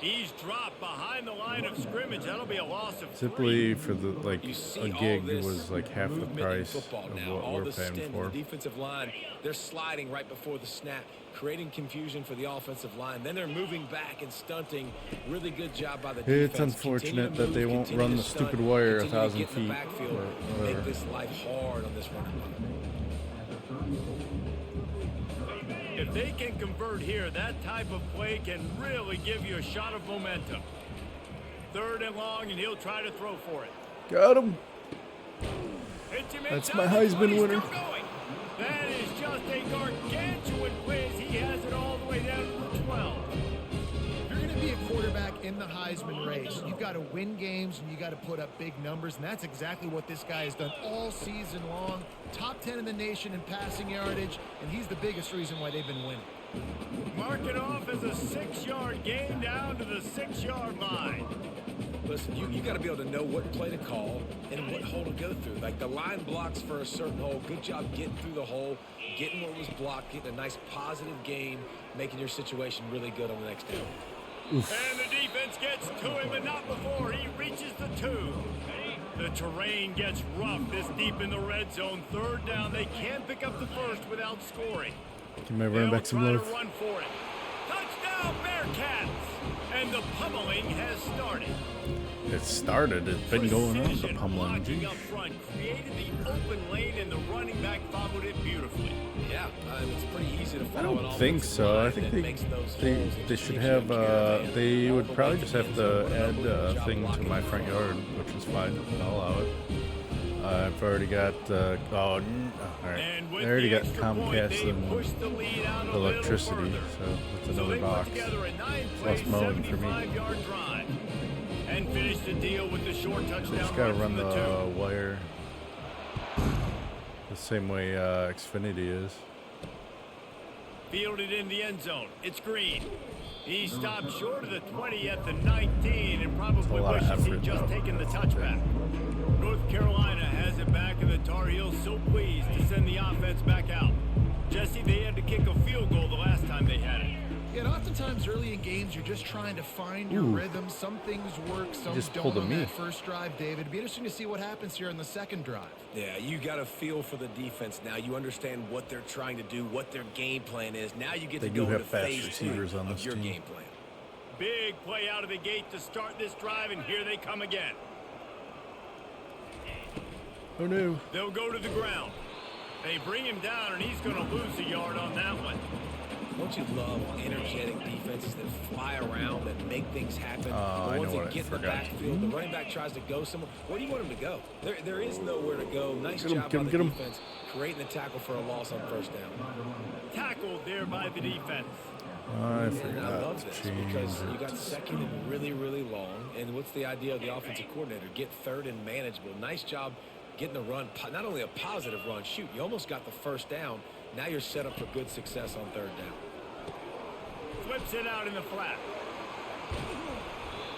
[SPEAKER 2] He's dropped behind the line of scrimmage. That'll be a loss of 3.
[SPEAKER 1] Zipley for the like
[SPEAKER 3] You see
[SPEAKER 1] a
[SPEAKER 3] all
[SPEAKER 1] gig
[SPEAKER 3] this
[SPEAKER 1] was like half the
[SPEAKER 3] movement in
[SPEAKER 1] price
[SPEAKER 3] football
[SPEAKER 1] of
[SPEAKER 3] now.
[SPEAKER 1] what
[SPEAKER 3] All
[SPEAKER 1] we're
[SPEAKER 3] the
[SPEAKER 1] paying
[SPEAKER 3] stint,
[SPEAKER 1] for.
[SPEAKER 3] the defensive line, they're sliding right before the snap, creating confusion for the offensive line. Then they're moving back and stunting. Really good job by the defense.
[SPEAKER 1] It's unfortunate
[SPEAKER 3] Continue to
[SPEAKER 1] that
[SPEAKER 3] move,
[SPEAKER 1] they won't
[SPEAKER 3] continue
[SPEAKER 1] run
[SPEAKER 3] to
[SPEAKER 1] the
[SPEAKER 3] stunt,
[SPEAKER 1] stupid wire
[SPEAKER 3] continue to
[SPEAKER 1] 1,000
[SPEAKER 3] get in the
[SPEAKER 1] feet,
[SPEAKER 3] backfield,
[SPEAKER 1] but
[SPEAKER 3] make
[SPEAKER 1] whatever.
[SPEAKER 3] this life hard on this running line.
[SPEAKER 2] If they can convert here, that type of play can really give you a shot of momentum. 3rd and long, and he'll try to throw for it.
[SPEAKER 1] Got him.
[SPEAKER 2] Hits him
[SPEAKER 1] That's
[SPEAKER 2] inside
[SPEAKER 1] my
[SPEAKER 2] the
[SPEAKER 1] Heisman
[SPEAKER 2] 20,
[SPEAKER 1] winner.
[SPEAKER 2] still going. That is just a gargantuan play as he has it all the way down to the 12.
[SPEAKER 4] If you're going to be a quarterback in the Heisman race, you've got to win games and you got to put up big numbers, and that's exactly what this guy has done all season long. Top 10 in the nation in passing yardage, and he's the biggest reason why they've been winning.
[SPEAKER 2] Mark it off as a 6-yard gain down to the 6-yard line.
[SPEAKER 3] Listen, you got to be able to know what play to call and what hole to go through. Like the line blocks for a certain hole. Good job getting through the hole, getting what was blocked, getting a nice positive gain, making your situation really good on the next down.
[SPEAKER 2] And the defense gets to him, but not before he reaches the 2. The terrain gets rough this deep in the red zone. 3rd down, they can't pick up the first without scoring.
[SPEAKER 1] Give my running back some
[SPEAKER 2] They'll
[SPEAKER 1] love.
[SPEAKER 2] try to run for it. Touchdown, Bearcats! And the pummeling has started.
[SPEAKER 1] It started. It's been going on. The
[SPEAKER 2] Precision
[SPEAKER 1] pummeling.
[SPEAKER 2] blocking up front created the open lane, and the running back followed it beautifully.
[SPEAKER 3] Yeah, it's pretty easy to
[SPEAKER 1] I
[SPEAKER 3] follow
[SPEAKER 1] don't
[SPEAKER 3] an
[SPEAKER 1] think
[SPEAKER 3] offensive
[SPEAKER 1] so.
[SPEAKER 3] line
[SPEAKER 1] I think
[SPEAKER 3] that makes those
[SPEAKER 1] they
[SPEAKER 3] holes and
[SPEAKER 1] should
[SPEAKER 3] takes
[SPEAKER 1] have.
[SPEAKER 3] good care of the
[SPEAKER 1] They
[SPEAKER 3] man.
[SPEAKER 1] would
[SPEAKER 3] All
[SPEAKER 1] probably
[SPEAKER 3] the
[SPEAKER 1] just have
[SPEAKER 3] way
[SPEAKER 1] to
[SPEAKER 3] the
[SPEAKER 1] add
[SPEAKER 3] end zone.
[SPEAKER 1] a
[SPEAKER 3] Job
[SPEAKER 1] thing to
[SPEAKER 3] blocking
[SPEAKER 1] my
[SPEAKER 3] the
[SPEAKER 1] front
[SPEAKER 3] front.
[SPEAKER 1] yard, which is fine. I'll allow it. I've already got. All right.
[SPEAKER 2] And
[SPEAKER 1] I
[SPEAKER 2] with
[SPEAKER 1] already
[SPEAKER 2] the
[SPEAKER 1] got
[SPEAKER 2] extra point,
[SPEAKER 1] Comcast
[SPEAKER 2] they
[SPEAKER 1] and
[SPEAKER 2] pushed the lead out a little
[SPEAKER 1] electricity,
[SPEAKER 2] further.
[SPEAKER 1] so that's
[SPEAKER 2] So
[SPEAKER 1] another
[SPEAKER 2] they
[SPEAKER 1] box.
[SPEAKER 2] put together a 9-play,
[SPEAKER 1] Less mowing for me.
[SPEAKER 2] 75-yard drive and finished the deal with the short touchdown
[SPEAKER 1] Just gotta
[SPEAKER 2] run
[SPEAKER 1] run
[SPEAKER 2] from the 2.
[SPEAKER 1] wire the same way Xfinity is.
[SPEAKER 2] Fielded in the end zone. It's Green. He stopped short of the 20 at the 19 and probably
[SPEAKER 1] a lot of
[SPEAKER 2] wishes he'd
[SPEAKER 1] effort,
[SPEAKER 2] just
[SPEAKER 1] though.
[SPEAKER 2] taken the touchback. North Carolina has it back, and the Tar Heels so pleased to send the offense back out. Jesse, they had to kick a field goal the last time they had it.
[SPEAKER 4] Yeah, and oftentimes early in games, you're just trying to find your rhythm. Some things work, some
[SPEAKER 1] just
[SPEAKER 4] don't
[SPEAKER 1] pulled a
[SPEAKER 4] on
[SPEAKER 1] me.
[SPEAKER 4] that first drive, David. It'd be interesting to see what happens here in the second drive.
[SPEAKER 3] Yeah, you got a feel for the defense now. You understand what they're trying to do, what their game plan is. Now you get
[SPEAKER 1] They
[SPEAKER 3] to
[SPEAKER 1] do
[SPEAKER 3] go
[SPEAKER 1] have
[SPEAKER 3] into
[SPEAKER 1] fast
[SPEAKER 3] phase
[SPEAKER 1] receivers
[SPEAKER 3] 2
[SPEAKER 1] on
[SPEAKER 3] of
[SPEAKER 1] this
[SPEAKER 3] your
[SPEAKER 1] team.
[SPEAKER 3] game plan.
[SPEAKER 2] Big play out of the gate to start this drive, and here they come again.
[SPEAKER 1] Oh no.
[SPEAKER 2] They'll go to the ground. They bring him down, and he's going to lose a yard on that one.
[SPEAKER 3] Don't you love energetic defenses that fly around, that make things happen?
[SPEAKER 1] I
[SPEAKER 3] The ones
[SPEAKER 1] know what
[SPEAKER 3] that
[SPEAKER 1] I
[SPEAKER 3] get in the
[SPEAKER 1] forgot.
[SPEAKER 3] backfield. The running back tries to go somewhere. Where do you want him to go? There is nowhere to go. Nice
[SPEAKER 1] Get him,
[SPEAKER 3] job
[SPEAKER 1] get
[SPEAKER 3] by
[SPEAKER 1] him,
[SPEAKER 3] the
[SPEAKER 1] get him.
[SPEAKER 3] defense, creating a tackle for a loss on first down.
[SPEAKER 2] Tackled there by the defense.
[SPEAKER 1] I
[SPEAKER 3] And I
[SPEAKER 1] forgot
[SPEAKER 3] love
[SPEAKER 1] to
[SPEAKER 3] this
[SPEAKER 1] change
[SPEAKER 3] because you
[SPEAKER 1] it.
[SPEAKER 3] got second and really, really long. And what's the idea of the offensive coordinator? Get third and manageable. Nice job getting a run, not only a positive run. Shoot, you almost got the first down. Now you're set up for good success on third down.
[SPEAKER 2] whips it out in the flat.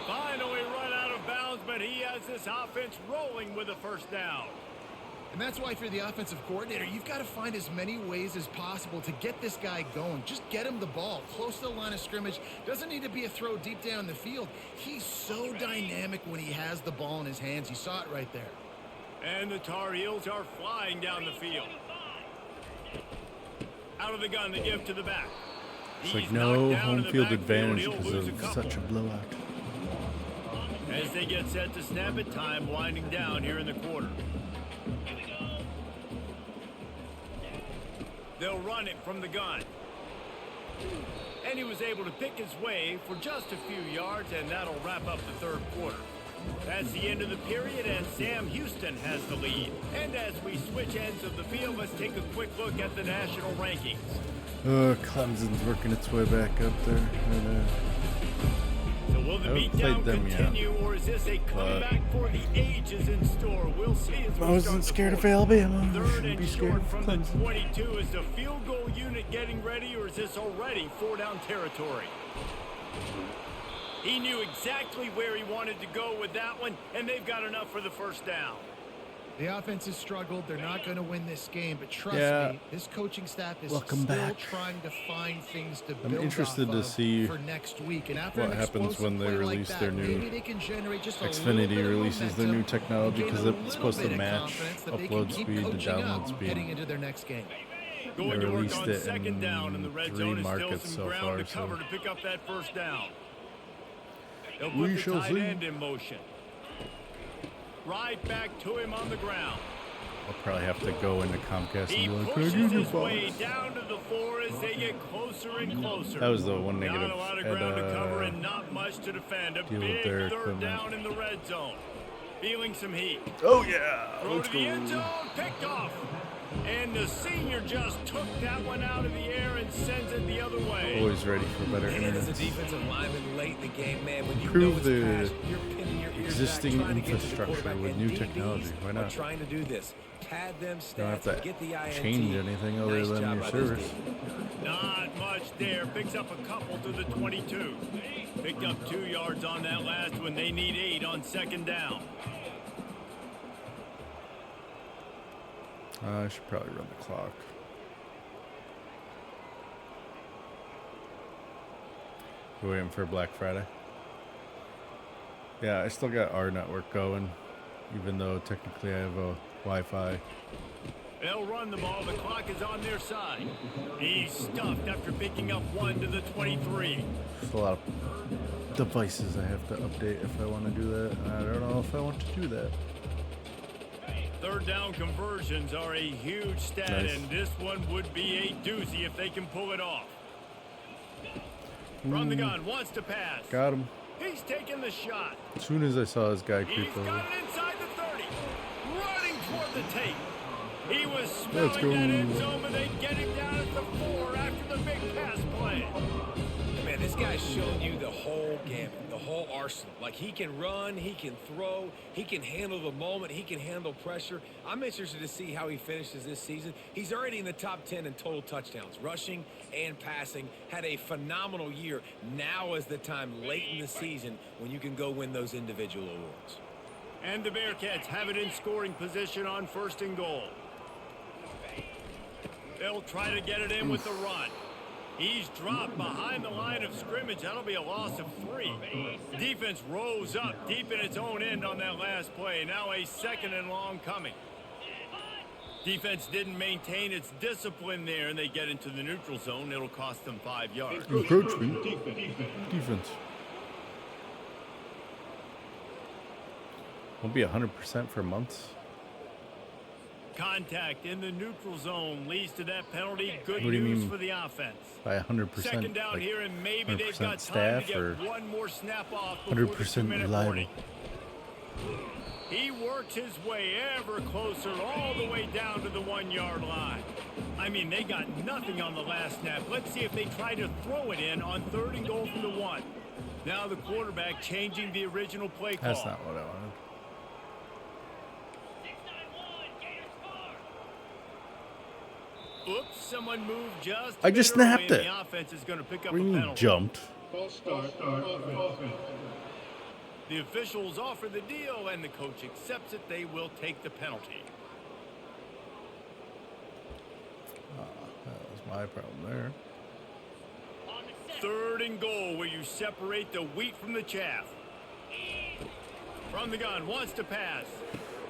[SPEAKER 2] Finally run out of bounds, but he has this offense rolling with a first down.
[SPEAKER 4] And that's why if you're the offensive coordinator, you've got to find as many ways as possible to get this guy going. Just get him the ball close to the line of scrimmage. Doesn't need to be a throw deep down the field. He's so dynamic when he has the ball in his hands. You saw it right there.
[SPEAKER 2] And the Tar Heels are flying down the field. Out of the gun, the give to the back.
[SPEAKER 1] It's like no home field advantage because of such a blowout.
[SPEAKER 2] As they get set to snap it, time winding down here in the quarter. They'll run it from the gun. And he was able to pick his way for just a few yards, and that'll wrap up the third quarter. That's the end of the period, and Sam Houston has the lead. And as we switch ends of the field, let's take a quick look at the national rankings.
[SPEAKER 1] Clemson's working its way back up there.
[SPEAKER 2] So will the beatdown continue, or is this a comeback for the ages in store? We'll see as we
[SPEAKER 1] I wasn't scared of Alabama.
[SPEAKER 2] Third and short from the 22. Is the field goal unit getting ready, or is this already four-down territory? He knew exactly where he wanted to go with that one, and they've got enough for the first down.
[SPEAKER 4] The offense has struggled. They're not going to win this game, but trust me, this coaching staff is still trying to find things to build
[SPEAKER 1] interested
[SPEAKER 4] off
[SPEAKER 1] to
[SPEAKER 4] of
[SPEAKER 1] see
[SPEAKER 4] for next week. And after
[SPEAKER 1] what happens when they release
[SPEAKER 4] like
[SPEAKER 1] their
[SPEAKER 4] that,
[SPEAKER 1] new
[SPEAKER 4] maybe they can generate just a
[SPEAKER 1] Xfinity
[SPEAKER 4] little bit of
[SPEAKER 1] releases their new
[SPEAKER 4] momentum,
[SPEAKER 1] technology because
[SPEAKER 4] gain a
[SPEAKER 1] it's supposed to
[SPEAKER 4] little bit of
[SPEAKER 1] match
[SPEAKER 4] confidence that they can
[SPEAKER 1] upload
[SPEAKER 4] keep
[SPEAKER 1] speed to
[SPEAKER 4] coaching
[SPEAKER 1] download
[SPEAKER 4] up
[SPEAKER 1] speed.
[SPEAKER 4] heading into their next game.
[SPEAKER 2] Going
[SPEAKER 1] They
[SPEAKER 2] to work
[SPEAKER 1] released
[SPEAKER 2] on
[SPEAKER 1] it
[SPEAKER 2] second down in the
[SPEAKER 1] in
[SPEAKER 2] red
[SPEAKER 1] 3
[SPEAKER 2] zone and still
[SPEAKER 1] markets
[SPEAKER 2] some
[SPEAKER 1] so
[SPEAKER 2] ground
[SPEAKER 1] far,
[SPEAKER 2] to cover
[SPEAKER 1] so
[SPEAKER 2] to pick up that first down. They'll
[SPEAKER 1] we
[SPEAKER 2] put the
[SPEAKER 1] shall
[SPEAKER 2] tight
[SPEAKER 1] see.
[SPEAKER 2] end in motion. Right back to him on the ground.
[SPEAKER 1] I'll probably have to go into Comcast
[SPEAKER 2] He
[SPEAKER 1] and be like,
[SPEAKER 2] pushes
[SPEAKER 1] "Can I do
[SPEAKER 2] his
[SPEAKER 1] the
[SPEAKER 2] way
[SPEAKER 1] box?"
[SPEAKER 2] down to the floor as they get closer and closer.
[SPEAKER 1] That was the one negative
[SPEAKER 2] Not a lot of
[SPEAKER 1] at,
[SPEAKER 2] ground to cover and not much to defend. A
[SPEAKER 1] deal with
[SPEAKER 2] big
[SPEAKER 1] their
[SPEAKER 2] third
[SPEAKER 1] equipment.
[SPEAKER 2] down in the red zone. Feeling some heat.
[SPEAKER 1] Oh yeah,
[SPEAKER 2] Throw
[SPEAKER 1] let's
[SPEAKER 2] to the end
[SPEAKER 1] go.
[SPEAKER 2] zone, picked off. And the senior just took that one out of the air and sends it the other way.
[SPEAKER 1] Always ready for better
[SPEAKER 3] And as a
[SPEAKER 1] internet.
[SPEAKER 3] defensive lineman late in the game, man, when you
[SPEAKER 1] Improve
[SPEAKER 3] know it's
[SPEAKER 1] the
[SPEAKER 3] passion, you're pinning your ears
[SPEAKER 1] existing
[SPEAKER 3] back, trying to get to the
[SPEAKER 1] infrastructure
[SPEAKER 3] quarterback,
[SPEAKER 1] with
[SPEAKER 3] and
[SPEAKER 1] new
[SPEAKER 3] DBs
[SPEAKER 1] technology. Why
[SPEAKER 3] are
[SPEAKER 1] not?
[SPEAKER 3] trying to do this. Pad them
[SPEAKER 1] Don't have
[SPEAKER 3] stats,
[SPEAKER 1] to
[SPEAKER 3] get the INT.
[SPEAKER 1] change anything other
[SPEAKER 3] Nice
[SPEAKER 1] than
[SPEAKER 3] job
[SPEAKER 1] your
[SPEAKER 3] by this
[SPEAKER 1] service.
[SPEAKER 3] team.
[SPEAKER 2] Not much there. Picks up a couple to the 22. Picked up 2 yards on that last one. They need 8 on second down.
[SPEAKER 1] I should probably run the clock. You waiting for Black Friday? Yeah, I still got our network going, even though technically I have a Wi-Fi.
[SPEAKER 2] They'll run the ball. The clock is on their side. He's stuffed after picking up 1 to the 23.
[SPEAKER 1] There's a lot of devices I have to update if I want to do that. I don't know if I want to do that.
[SPEAKER 2] Third down conversions are a huge stat,
[SPEAKER 1] Nice.
[SPEAKER 2] and this one would be a doozy if they can pull it off. From the gun, wants to pass.
[SPEAKER 1] Got him.
[SPEAKER 2] He's taking the shot.
[SPEAKER 1] As soon as I saw this guy
[SPEAKER 2] He's
[SPEAKER 1] creep over.
[SPEAKER 2] got it inside the 30. Running toward the tape. He was
[SPEAKER 1] Let's
[SPEAKER 2] smelling
[SPEAKER 1] go.
[SPEAKER 2] that end zone, but they get him down at the 4 after the big pass play.
[SPEAKER 3] Man, this guy's showing you the whole gamut, the whole arsenal. Like, he can run, he can throw, he can handle the moment, he can handle pressure. I'm interested to see how he finishes this season. He's already in the top 10 in total touchdowns, rushing and passing. Had a phenomenal year. Now is the time late in the season when you can go win those individual awards.
[SPEAKER 2] And the Bearcats have it in scoring position on 1st and goal. They'll try to get it in with the run. He's dropped behind the line of scrimmage. That'll be a loss of 3. Defense rose up deep in its own end on that last play. Now a 2nd and long coming. Defense didn't maintain its discipline there, and they get into the neutral zone. It'll cost them 5 yards.
[SPEAKER 1] Encroachment. Defense. Won't be 100% for months.
[SPEAKER 2] Contact in the neutral zone leads to that penalty. Good
[SPEAKER 1] What do you
[SPEAKER 2] news
[SPEAKER 1] mean
[SPEAKER 2] for the offense.
[SPEAKER 1] By 100%.
[SPEAKER 2] Second down
[SPEAKER 1] like
[SPEAKER 2] here, and maybe they've
[SPEAKER 1] 100%
[SPEAKER 2] got time
[SPEAKER 1] staff
[SPEAKER 2] to
[SPEAKER 1] or
[SPEAKER 2] get one more snap off before the
[SPEAKER 1] 100%
[SPEAKER 2] 2-minute
[SPEAKER 1] reliable.
[SPEAKER 2] warning. He works his way ever closer all the way down to the 1-yard line. I mean, they got nothing on the last snap. Let's see if they try to throw it in on 3rd and goal from the 1. Now the quarterback changing the original play call.
[SPEAKER 1] That's not what I wanted.
[SPEAKER 2] Oops, someone moved just
[SPEAKER 1] I just
[SPEAKER 2] a bit early,
[SPEAKER 1] snapped
[SPEAKER 2] and
[SPEAKER 1] it.
[SPEAKER 2] The offense is going to pick up
[SPEAKER 1] What do
[SPEAKER 2] a
[SPEAKER 1] you mean
[SPEAKER 2] penalty.
[SPEAKER 1] jumped?
[SPEAKER 2] The officials offer the deal, and the coach accepts it. They will take the penalty.
[SPEAKER 1] That was my problem there.
[SPEAKER 2] 3rd and goal, where you separate the wheat from the chaff. From the gun, wants to pass.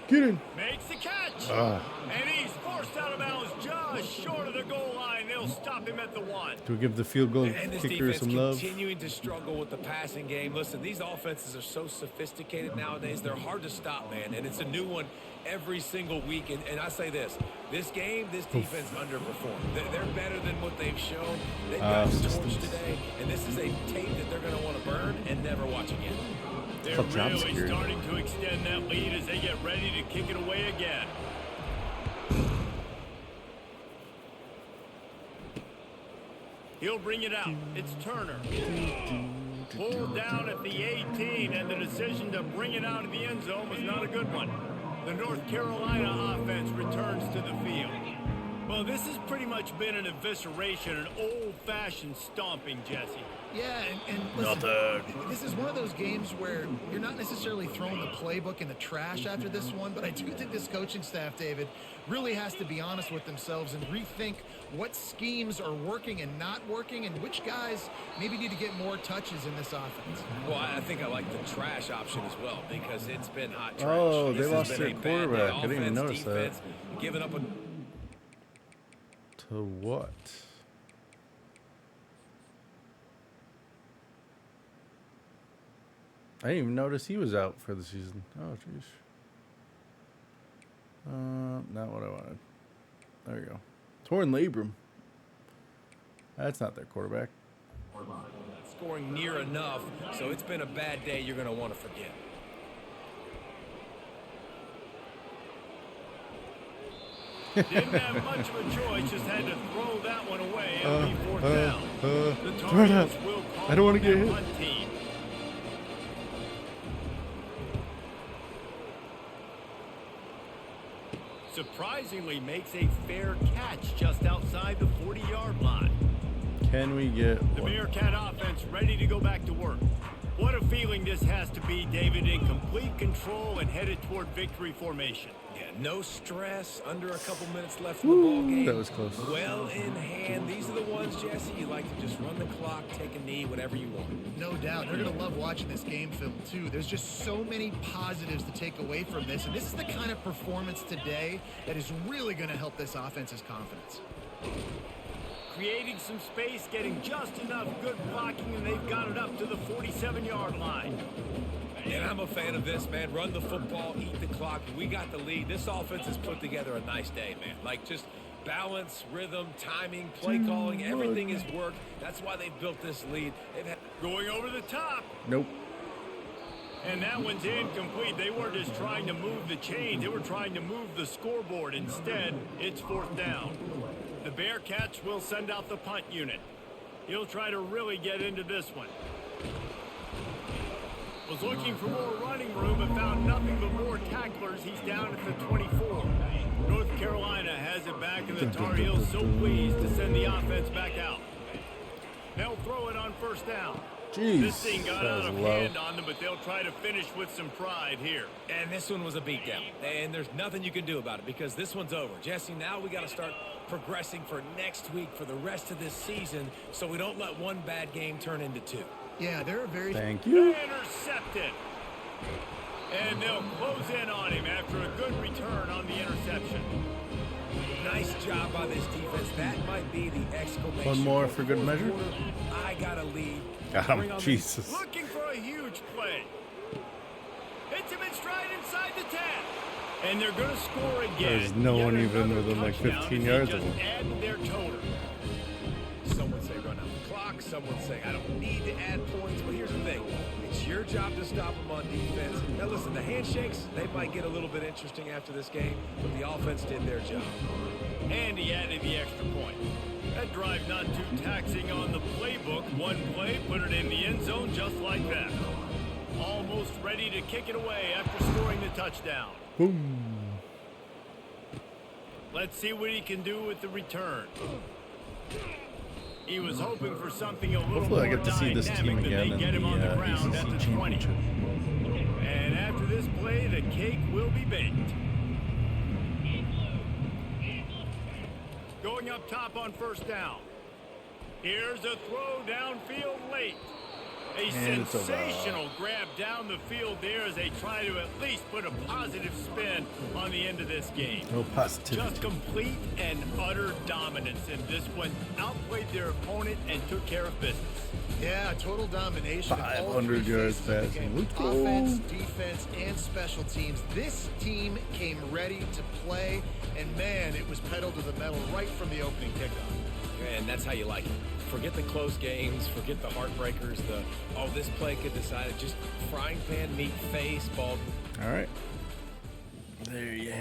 [SPEAKER 1] Get in.
[SPEAKER 2] Makes the catch.
[SPEAKER 1] Ah.
[SPEAKER 2] And he's forced out of bounds just short of the goal line. They'll stop him at the 1.
[SPEAKER 1] Do we give the field goal
[SPEAKER 3] And this
[SPEAKER 1] kicker
[SPEAKER 3] defense
[SPEAKER 1] some love?
[SPEAKER 3] continuing to struggle with the passing game. Listen, these offenses are so sophisticated nowadays. They're hard to stop, man. And it's a new one every single week. And I say this game, this defense underperformed. They're better than what they've shown. They've got torched today. And this is a tape that they're going to want to burn and never watch again.
[SPEAKER 2] They're
[SPEAKER 1] called job
[SPEAKER 2] really
[SPEAKER 1] security.
[SPEAKER 2] starting to extend that lead as they get ready to kick it away again. He'll bring it out. It's Turner. Pulled down at the 18, and the decision to bring it out of the end zone was not a good one. The North Carolina offense returns to the field. Well, this has pretty much been an evisceration, an old-fashioned stomping, Jesse.
[SPEAKER 4] Yeah, and listen, this is one of those games where you're not necessarily throwing the playbook in the trash after this one, but I do think this coaching staff, David, really has to be honest with themselves and rethink what schemes are working and not working and which guys maybe need to get more touches in this offense.
[SPEAKER 3] Well, I think I like the trash option as well because it's been hot trash.
[SPEAKER 1] Oh,
[SPEAKER 3] This
[SPEAKER 1] they
[SPEAKER 3] has
[SPEAKER 1] lost
[SPEAKER 3] been
[SPEAKER 1] their
[SPEAKER 3] a bad day.
[SPEAKER 1] quarterback. I didn't even
[SPEAKER 3] Offense,
[SPEAKER 1] notice that.
[SPEAKER 3] defense, giving up a...
[SPEAKER 1] To what? I didn't even notice he was out for the season. Oh, jeez. Not what I wanted. There you go. Torn labrum. That's not their quarterback.
[SPEAKER 3] scoring near enough, so it's been a bad day you're going to want to forget.
[SPEAKER 2] Didn't have much of a choice, just had to throw that one away. It'll be fourth down. The
[SPEAKER 1] throw it out.
[SPEAKER 2] Tar Heels will call
[SPEAKER 1] I don't want to
[SPEAKER 2] on
[SPEAKER 1] get
[SPEAKER 2] their
[SPEAKER 1] hit.
[SPEAKER 2] punt team. Surprisingly makes a fair catch just outside the 40-yard line.
[SPEAKER 1] Can we get
[SPEAKER 2] The
[SPEAKER 1] one?
[SPEAKER 2] Bearcat offense ready to go back to work. What a feeling this has to be, David, in complete control and headed toward victory formation.
[SPEAKER 3] Yeah, no stress, under a couple minutes left in the ball game.
[SPEAKER 1] That was close.
[SPEAKER 3] Well in hand. These are the ones, Jesse, you like to just run the clock, take a knee, whatever you want.
[SPEAKER 4] No doubt. They're going to love watching this game film, too. There's just so many positives to take away from this, and this is the kind of performance today that is really going to help this offense's confidence.
[SPEAKER 2] Creating some space, getting just enough good blocking, and they've got it up to the 47-yard line.
[SPEAKER 3] And I'm a fan of this, man. Run the football, eat the clock. We got the lead. This offense has put together a nice day, man. Like, just balance, rhythm, timing, play calling, everything has worked. That's why they've built this lead. They've had...
[SPEAKER 2] Going over the top.
[SPEAKER 1] Nope.
[SPEAKER 2] And that one's incomplete. They weren't just trying to move the chains. They were trying to move the scoreboard. Instead, it's fourth down. The Bearcats will send out the punt unit. He'll try to really get into this one. Was looking for more running room but found nothing but more tacklers. He's down at the 24. North Carolina has it back, and the Tar Heels so pleased to send the offense back out. They'll throw it on first down.
[SPEAKER 1] Jeez,
[SPEAKER 2] This thing got
[SPEAKER 1] that
[SPEAKER 2] out
[SPEAKER 1] was
[SPEAKER 2] of
[SPEAKER 1] low.
[SPEAKER 2] hand on them, but they'll try to finish with some pride here.
[SPEAKER 3] And this one was a beatdown. And there's nothing you can do about it because this one's over. Jesse, now we got to start progressing for next week for the rest of this season so we don't let one bad game turn into two.
[SPEAKER 4] Yeah, they're a very...
[SPEAKER 1] Thank you.
[SPEAKER 2] Intercepted. And they'll close in on him after a good return on the interception.
[SPEAKER 3] Nice job by this defense. That might be the exclamation.
[SPEAKER 1] One more
[SPEAKER 3] point.
[SPEAKER 1] for good
[SPEAKER 3] Fourth
[SPEAKER 1] measure.
[SPEAKER 3] quarter, I got a lead.
[SPEAKER 1] Got
[SPEAKER 3] Bring
[SPEAKER 1] him.
[SPEAKER 3] on the-
[SPEAKER 1] Jesus.
[SPEAKER 2] Looking for a huge play. Hits him in stride inside the 10. And they're going to score again.
[SPEAKER 1] There's no
[SPEAKER 2] Yet
[SPEAKER 1] one even
[SPEAKER 2] another
[SPEAKER 1] within like
[SPEAKER 2] touchdown
[SPEAKER 1] 15
[SPEAKER 2] as
[SPEAKER 1] yards
[SPEAKER 2] they
[SPEAKER 1] of
[SPEAKER 2] just
[SPEAKER 1] him.
[SPEAKER 2] add to their total.
[SPEAKER 3] Some would say run out the clock. Some would say I don't need to add points. But here's the thing. It's your job to stop them on defense. Now, listen, the handshakes, they might get a little bit interesting after this game, but the offense did their job.
[SPEAKER 2] And he added the extra point. That drive not too taxing on the playbook. One play, put it in the end zone just like that. Almost ready to kick it away after scoring the touchdown.
[SPEAKER 1] Boom.
[SPEAKER 2] Let's see what he can do with the return. He was hoping for something a little
[SPEAKER 1] Hopefully I
[SPEAKER 2] more
[SPEAKER 1] get to see this team
[SPEAKER 2] dynamic than
[SPEAKER 1] again
[SPEAKER 2] they
[SPEAKER 1] in
[SPEAKER 2] get him on the
[SPEAKER 1] the
[SPEAKER 2] ground at
[SPEAKER 1] ACC
[SPEAKER 2] the 20.
[SPEAKER 1] Championship.
[SPEAKER 2] And after this play, the cake will be baked. Going up top on first down. Here's a throw downfield late. A
[SPEAKER 1] And it's over.
[SPEAKER 2] sensational grab down the field there as they try to at least put a positive spin on the end of this game.
[SPEAKER 1] No positivity.
[SPEAKER 2] Just complete and utter dominance in this one. Outplayed their opponent and took care of business.
[SPEAKER 4] Yeah, total domination. of all
[SPEAKER 1] 500
[SPEAKER 4] three
[SPEAKER 1] yards
[SPEAKER 4] phases of the
[SPEAKER 1] passing.
[SPEAKER 4] game.
[SPEAKER 1] Let's go.
[SPEAKER 4] Offense, defense, and special teams. This team came ready to play, and man, it was pedal to the metal right from the opening kickoff.
[SPEAKER 3] And that's how you like it. Forget the close games, forget the heartbreakers, this play could decide it. Just frying pan meet face, ball.
[SPEAKER 1] All right. There you